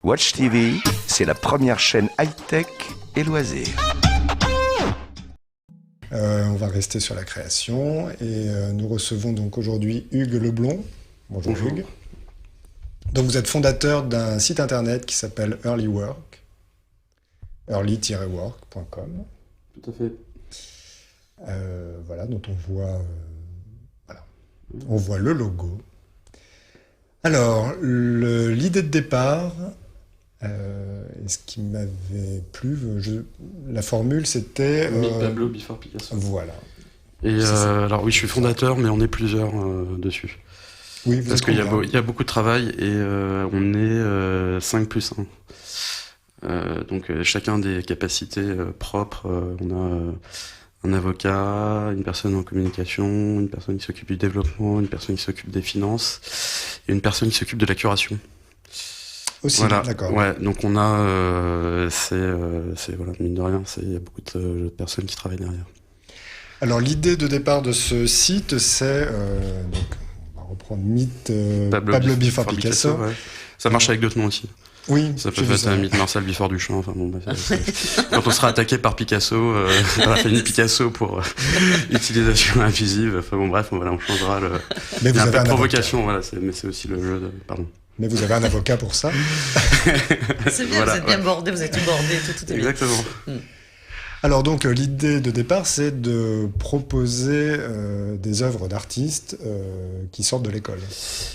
Watch TV, c'est la première chaîne high-tech et loisirs. On va rester sur la création et nous recevons donc aujourd'hui Hugues Leblond. Bonjour Hugues. Donc vous êtes fondateur d'un site internet qui s'appelle Early Work, early-work.com. Tout à fait. Voilà, dont on voit le logo. Alors, l'idée de départ, et ce qui m'avait plu, la formule, c'était... Meet Pablo before Picasso. Voilà. Et alors oui, je suis fondateur, mais on est plusieurs dessus. Oui, parce qu'il y a beaucoup de travail et on est 5 plus 1. Donc chacun des capacités propres. On a un avocat, une personne en communication, une personne qui s'occupe du développement, une personne qui s'occupe des finances et une personne qui s'occupe de la curation. Aussi, voilà. D'accord. Ouais, donc on a, voilà, mine de rien, il y a beaucoup de personnes qui travaillent derrière. Alors l'idée de départ de ce site, c'est, donc, on va reprendre Meet Pablo before Picasso. Ouais. Ça marche avec d'autres noms aussi. Oui, ça peut être Meet Marcel before Duchamp. Enfin bon, quand on sera attaqué par Picasso, on va faire une Picasso pour utilisation abusive. Enfin bon, bref, on changera le. Mais il y a vous un peu avez de un provocation, voilà. Mais c'est aussi le jeu. Pardon. Mais vous avez un avocat pour ça. C'est bien, voilà, vous êtes bien bordé, vous êtes tout bordé, tout est bien. Exactement. Alors donc l'idée de départ, c'est de proposer des œuvres d'artistes qui sortent de l'école.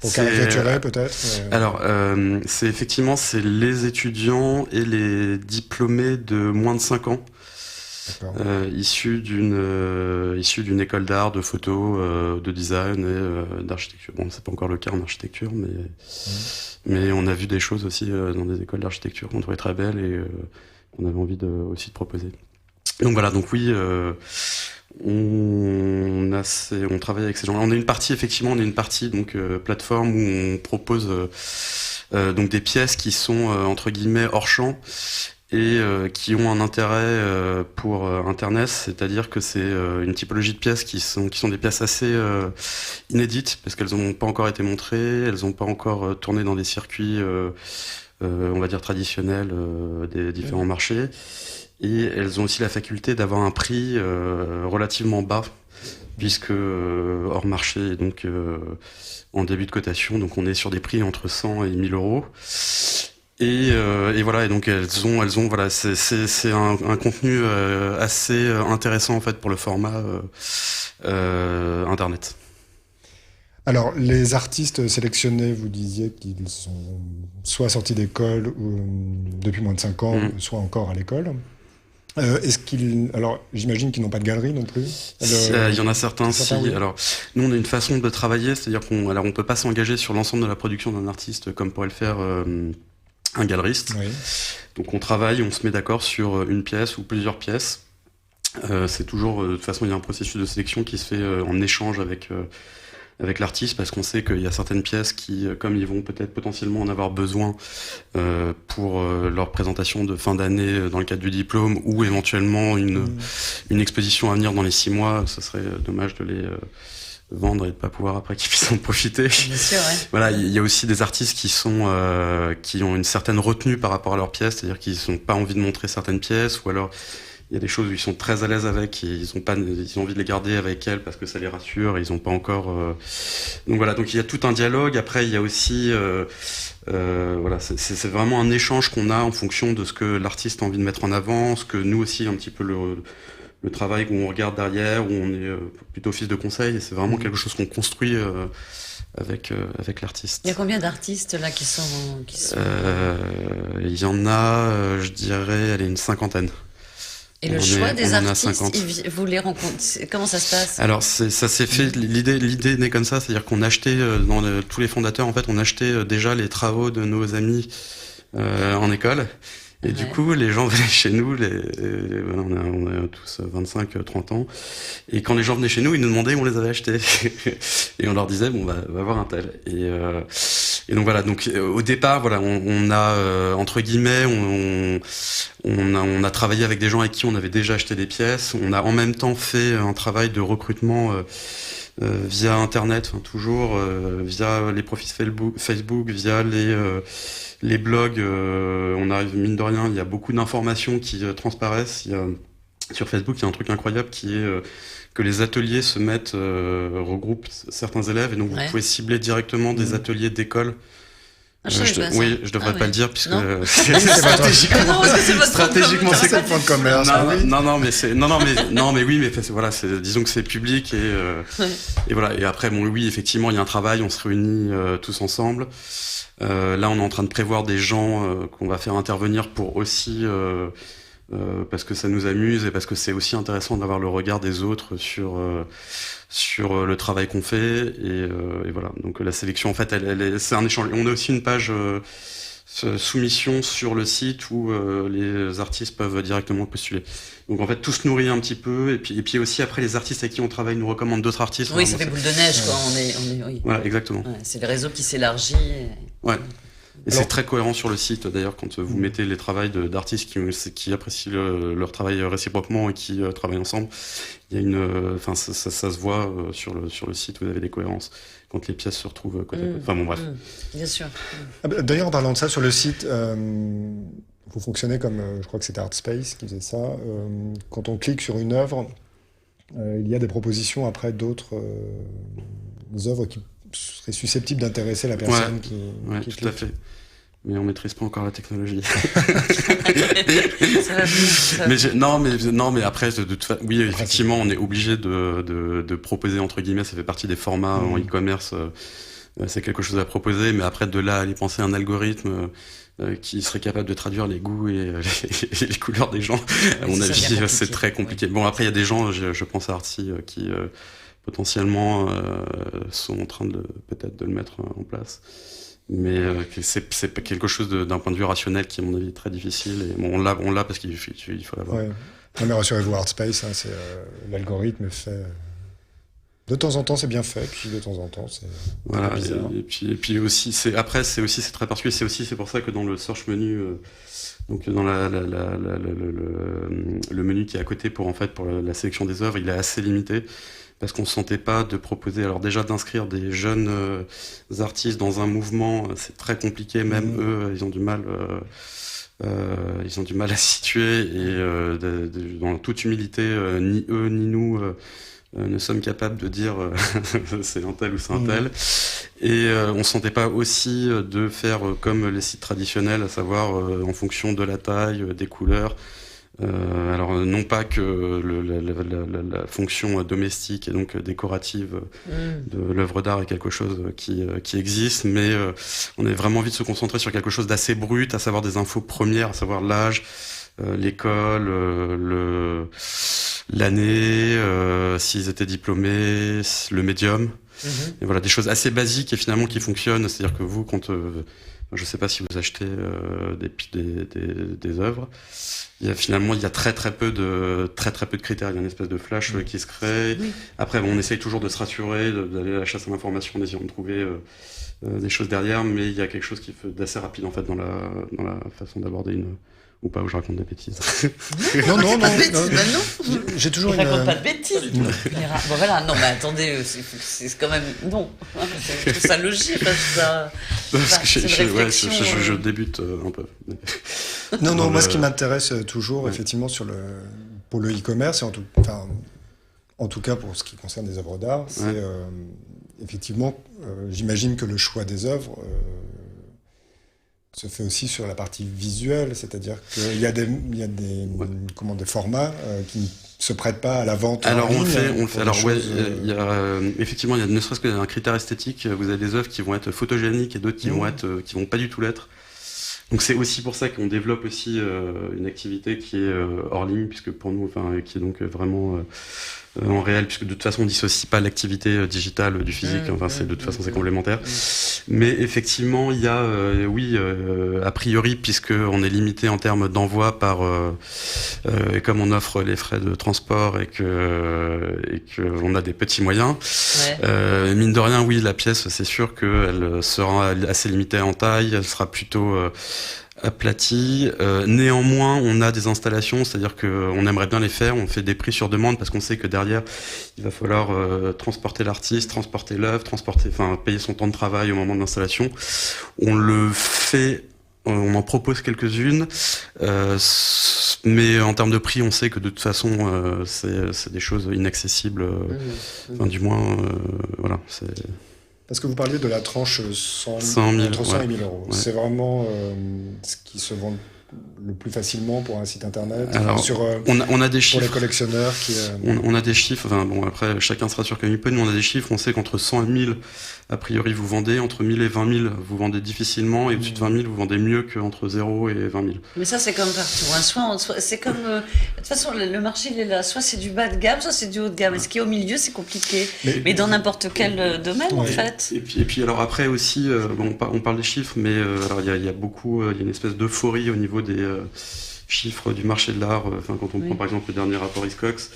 Pour caricaturer peut-être. Alors c'est effectivement les étudiants et les diplômés de moins de 5 ans. Issus d'une école d'art, de photo, de design et d'architecture. Bon, c'est pas encore le cas en architecture, mais on a vu des choses aussi dans des écoles d'architecture qu'on trouvait très belles et qu'on avait envie aussi de proposer. Donc voilà, donc oui, on travaille avec ces gens-là. On a une partie donc plateforme où on propose donc des pièces qui sont entre guillemets hors champ et qui ont un intérêt pour Internet, c'est-à-dire que c'est une typologie de pièces qui sont des pièces assez inédites parce qu'elles n'ont pas encore été montrées, elles n'ont pas encore tourné dans des circuits, on va dire traditionnels des différents marchés. Et elles ont aussi la faculté d'avoir un prix relativement bas, puisque hors marché, donc en début de cotation, donc on est sur des prix entre 100 et 1000 euros. Et voilà, et donc elles ont voilà, c'est un contenu assez intéressant en fait pour le format internet. Alors, les artistes sélectionnés, vous disiez qu'ils sont soit sortis d'école ou depuis moins de 5 ans, soit encore à l'école. Alors, j'imagine qu'ils n'ont pas de galerie non plus. Il y en a certains, si. Oui. Alors, nous, on a une façon de travailler, c'est-à-dire on peut pas s'engager sur l'ensemble de la production d'un artiste comme pourrait le faire un galeriste. Oui. Donc, on travaille, on se met d'accord sur une pièce ou plusieurs pièces. C'est toujours, de toute façon, il y a un processus de sélection qui se fait en échange avec l'artiste, parce qu'on sait qu'il y a certaines pièces qui, comme ils vont peut-être potentiellement en avoir besoin pour leur présentation de fin d'année dans le cadre du diplôme, ou éventuellement une exposition à venir dans les 6 mois, ce serait dommage de les vendre et de pas pouvoir après qu'ils puissent en profiter. Bien sûr, ouais. Voilà, il y a aussi des artistes qui ont une certaine retenue par rapport à leurs pièces, c'est-à-dire qu'ils n'ont pas envie de montrer certaines pièces, ou alors il y a des choses où ils sont très à l'aise avec et ils ont envie de les garder avec elles parce que ça les rassure et ils ont pas encore donc voilà, donc il y a tout un dialogue. Après il y a aussi voilà, c'est vraiment un échange qu'on a en fonction de ce que l'artiste a envie de mettre en avant, ce que nous aussi un petit peu le travail où on regarde derrière, où on est plutôt office de conseil, et c'est vraiment quelque chose qu'on construit avec l'artiste. Il y a combien d'artistes là qui sont il y en a je dirais une 50aine. Et le choix des artistes, vous les rencontrez, comment ça se passe? Alors ça s'est fait, l'idée naît comme ça, c'est-à-dire qu'on achetait, tous les fondateurs en fait, on achetait déjà les travaux de nos amis en école. Et du coup, les gens venaient chez nous, on a tous 25-30 ans, et quand les gens venaient chez nous, ils nous demandaient où on les avait achetés. Et on leur disait, bon, va voir un tel. Et donc voilà, donc au départ, voilà, on a, entre guillemets, on a travaillé avec des gens avec qui on avait déjà acheté des pièces. On a en même temps fait un travail de recrutement via Internet, toujours via les profils Facebook, via les blogs. On arrive, mine de rien, il y a beaucoup d'informations qui transparaissent. Sur Facebook, il y a un truc incroyable qui est que les ateliers se mettent, regroupent certains élèves, et donc vous pouvez cibler directement des ateliers d'école. Oui, je devrais pas le dire puisque stratégiquement c'est le point de commerce. Voilà, disons que c'est public et voilà. Et après, oui, effectivement, il y a un travail, on se réunit tous ensemble. Là, on est en train de prévoir des gens qu'on va faire intervenir pour aussi parce que ça nous amuse et parce que c'est aussi intéressant d'avoir le regard des autres sur le travail qu'on fait et voilà. Donc la sélection, en fait, c'est un échange. On a aussi une page soumission sur le site où les artistes peuvent directement postuler. Donc en fait, tout se nourrit un petit peu et puis aussi après les artistes avec qui on travaille nous recommandent d'autres artistes. Oui, ça fait boule de neige, quoi. Oui. Voilà, exactement. Ouais, c'est le réseau qui s'élargit. Ouais. Et c'est très cohérent sur le site, d'ailleurs, quand vous mettez les travaux d'artistes qui apprécient leur travail réciproquement et qui travaillent ensemble. Il y a ça se voit sur le site, vous avez des cohérences quand les pièces se retrouvent côté à côté. Enfin bon, bref. Bien sûr. D'ailleurs, en parlant de ça, sur le site, vous fonctionnez comme, je crois que c'était Artspace qui faisait ça. Quand on clique sur une œuvre, il y a des propositions après d'autres œuvres qui serait susceptible d'intéresser la personne qui tout à fait. Mais on maîtrise pas encore la technologie. Mais après, oui, effectivement, on est obligé de proposer, entre guillemets, ça fait partie des formats en e-commerce. C'est quelque chose à proposer, mais après, de là à aller penser un algorithme qui serait capable de traduire les goûts et les couleurs des gens, à mon avis, c'est très compliqué. Bon, après, il y a des gens, je pense à Artsy, qui potentiellement sont en train peut-être de le mettre en place, mais c'est quelque chose d'un point de vue rationnel qui, à mon avis, est très difficile. Et bon, on l'a parce qu'il faut l'avoir. Ouais. Non, mais rassurez-vous, Artspace, c'est l'algorithme fait. De temps en temps, c'est bien fait, puis de temps en temps, c'est bizarre. Et puis aussi, c'est très particulier. C'est pour ça que dans le search menu, donc dans le menu qui est à côté pour la sélection des œuvres, il est assez limité. Parce qu'on ne se sentait pas de proposer, alors déjà d'inscrire des jeunes artistes dans un mouvement, c'est très compliqué, même eux, ils ont du mal à se situer, et dans toute humilité, ni eux ni nous ne sommes capables de dire c'est un tel ou c'est un tel. Et on ne se sentait pas aussi de faire comme les sites traditionnels, à savoir en fonction de la taille, des couleurs. Alors non pas que la fonction domestique et donc décorative de l'œuvre d'art est quelque chose qui existe, mais on a vraiment envie de se concentrer sur quelque chose d'assez brut, à savoir des infos premières, à savoir l'âge, l'école, l'année, s'ils étaient diplômés, le médium, et voilà, des choses assez basiques et finalement qui fonctionnent. C'est-à-dire que vous, quand je sais pas si vous achetez des œuvres, il y a très peu de critères. Il y a une espèce de flash qui se crée. Oui. Après, on essaye toujours de se rassurer, d'aller à la chasse à l'information, en essayant de trouver des choses derrière, mais il y a quelque chose qui fait d'assez rapide en fait dans la façon d'aborder une. Ou pas, où je raconte des bêtises. Non. J'ai toujours raconte pas de bêtises. Bon voilà, non mais attendez, c'est quand même non. Je trouve ça logique ça. Parce que je débute un peu. Non, moi ce qui m'intéresse toujours, effectivement, pour le e-commerce, et en tout cas pour ce qui concerne les œuvres d'art, c'est effectivement, j'imagine que le choix des œuvres se fait aussi sur la partie visuelle, c'est-à-dire qu'il y a des formats qui ne se prêtent pas à la vente. Alors effectivement, il y a ne serait-ce qu'un critère esthétique. Vous avez des œuvres qui vont être photogéniques et d'autres qui vont pas du tout l'être. Donc c'est aussi pour ça qu'on développe aussi une activité qui est hors ligne, puisque pour nous, qui est donc vraiment en réel, puisque de toute façon on dissocie pas l'activité digitale du physique, de toute façon c'est complémentaire. Mais effectivement, il y a a priori, puisque on est limité en termes d'envoi par et comme on offre les frais de transport et que on a des petits moyens, mine de rien, oui, la pièce, c'est sûr qu'elle sera assez limitée en taille, elle sera plutôt aplati. Néanmoins, on a des installations, c'est-à-dire qu'on aimerait bien les faire, on fait des prix sur demande parce qu'on sait que derrière, il va falloir transporter l'artiste, transporter l'œuvre, payer son temps de travail au moment de l'installation. On le fait, on en propose quelques-unes, mais en termes de prix, on sait que de toute façon, c'est des choses inaccessibles. Enfin, du moins, voilà. Parce que vous parliez de la tranche 100 000, entre 100 et 1000 euros. Ouais. C'est vraiment ce qui se vend le plus facilement pour un site internet. Alors, on a des chiffres. Pour les collectionneurs qui. On a des chiffres. Enfin, bon, après, chacun sera sûr comme il peut. Nous, on a des chiffres. On sait qu'entre 100 et 1000, a priori, vous vendez. Entre 1000 et 20 000, vous vendez difficilement. Et au-dessus de 20 000, vous vendez mieux qu'entre 0 et 20 000. Mais ça, c'est comme partout. C'est comme. De toute façon, le marché, il est là. Soit c'est du bas de gamme, soit c'est du haut de gamme. Et ce qui est au milieu, c'est compliqué. Mais dans n'importe quel domaine, en fait. Et puis, alors après aussi, on parle des chiffres, mais alors il y a beaucoup, il y a une espèce d'euphorie au niveau des chiffres du marché de l'art. Enfin, quand on prend par exemple le dernier rapport Hiscox,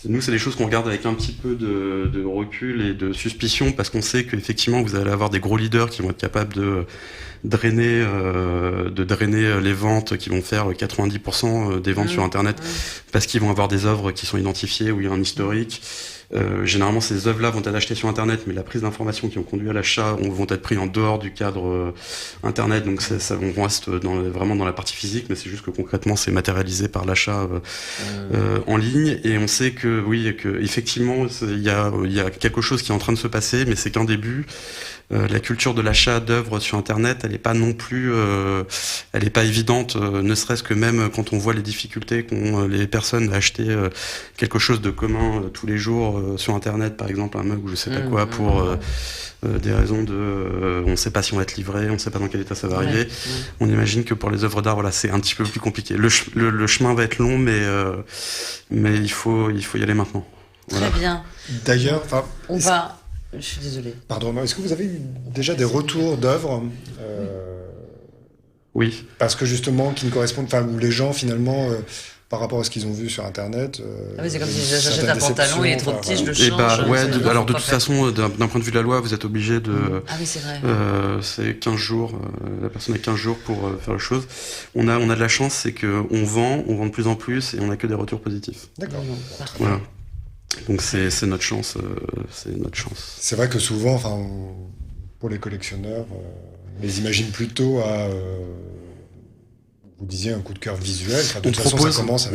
nous c'est des choses qu'on regarde avec un petit peu de recul et de suspicion parce qu'on sait qu'effectivement vous allez avoir des gros leaders qui vont être capables de drainer les ventes, qui vont faire 90% des ventes sur Internet parce qu'ils vont avoir des œuvres qui sont identifiées où il y a un historique. Généralement, ces œuvres-là vont être achetées sur Internet, mais la prise d'informations qui ont conduit à l'achat vont être pris en dehors du cadre Internet. Donc, on reste vraiment dans la partie physique, mais c'est juste que concrètement, c'est matérialisé par l'achat en ligne. Et on sait que effectivement, il y a quelque chose qui est en train de se passer, mais c'est qu'un début. La culture de l'achat d'œuvres sur Internet, elle est pas non plus, elle est pas évidente, ne serait-ce que même quand on voit les difficultés qu'ont les personnes à acheter quelque chose de commun tous les jours sur Internet, par exemple un mug ou je sais pas quoi, pour des raisons de, on sait pas si on va être livré, on sait pas dans quel état ça va arriver. On imagine que pour les œuvres d'art, voilà, c'est un petit peu plus compliqué. Le chemin va être long, mais il faut y aller maintenant. Voilà. Très bien. D'ailleurs, Je suis désolée. Pardon, est-ce que vous avez eu déjà des retours d'œuvres Oui. Parce que justement, qui ne correspondent, où les gens finalement, par rapport à ce qu'ils ont vu sur Internet. C'est comme si j'achète un pantalon, il est trop petit, je le change. Alors de toute façon, d'un point de vue de la loi, vous êtes obligé de. Ah oui, c'est vrai. C'est 15 jours. La personne a 15 jours pour faire la chose. On a de la chance, c'est qu'on vend de plus en plus et on n'a que des retours positifs. D'accord. Voilà. Donc c'est notre chance, C'est vrai que souvent, pour les collectionneurs, on les imagine plutôt à, vous disiez, un coup de cœur visuel. On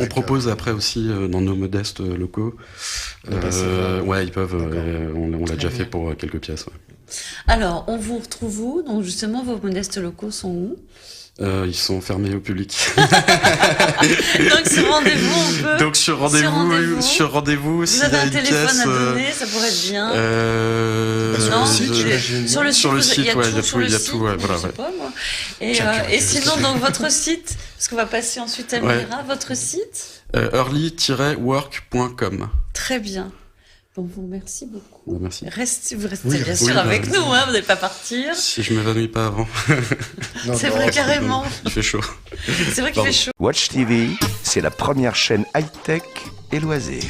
propose après aussi dans nos modestes locaux. Ils peuvent. On l'a déjà fait pour quelques pièces. Ouais. Alors, on vous retrouve où? Donc justement, vos modestes locaux sont où? Ils sont fermés au public. Donc sur rendez-vous, on peut. Donc sur rendez-vous. Vous avez un téléphone à donner, ça pourrait être bien. Sur le site, il y a tout. Je sais pas, moi. Et sinon, donc votre site, parce qu'on va passer ensuite à Mira, votre site. early-work.com. Très bien. Bon, vous remercie beaucoup. Merci. Vous restez bien sûr avec nous, vous n'allez pas partir. Si je m'évanouis pas avant. C'est vrai, carrément. Il fait chaud. C'est vrai qu'il fait chaud. Watch TV, c'est la première chaîne high-tech et loisirs.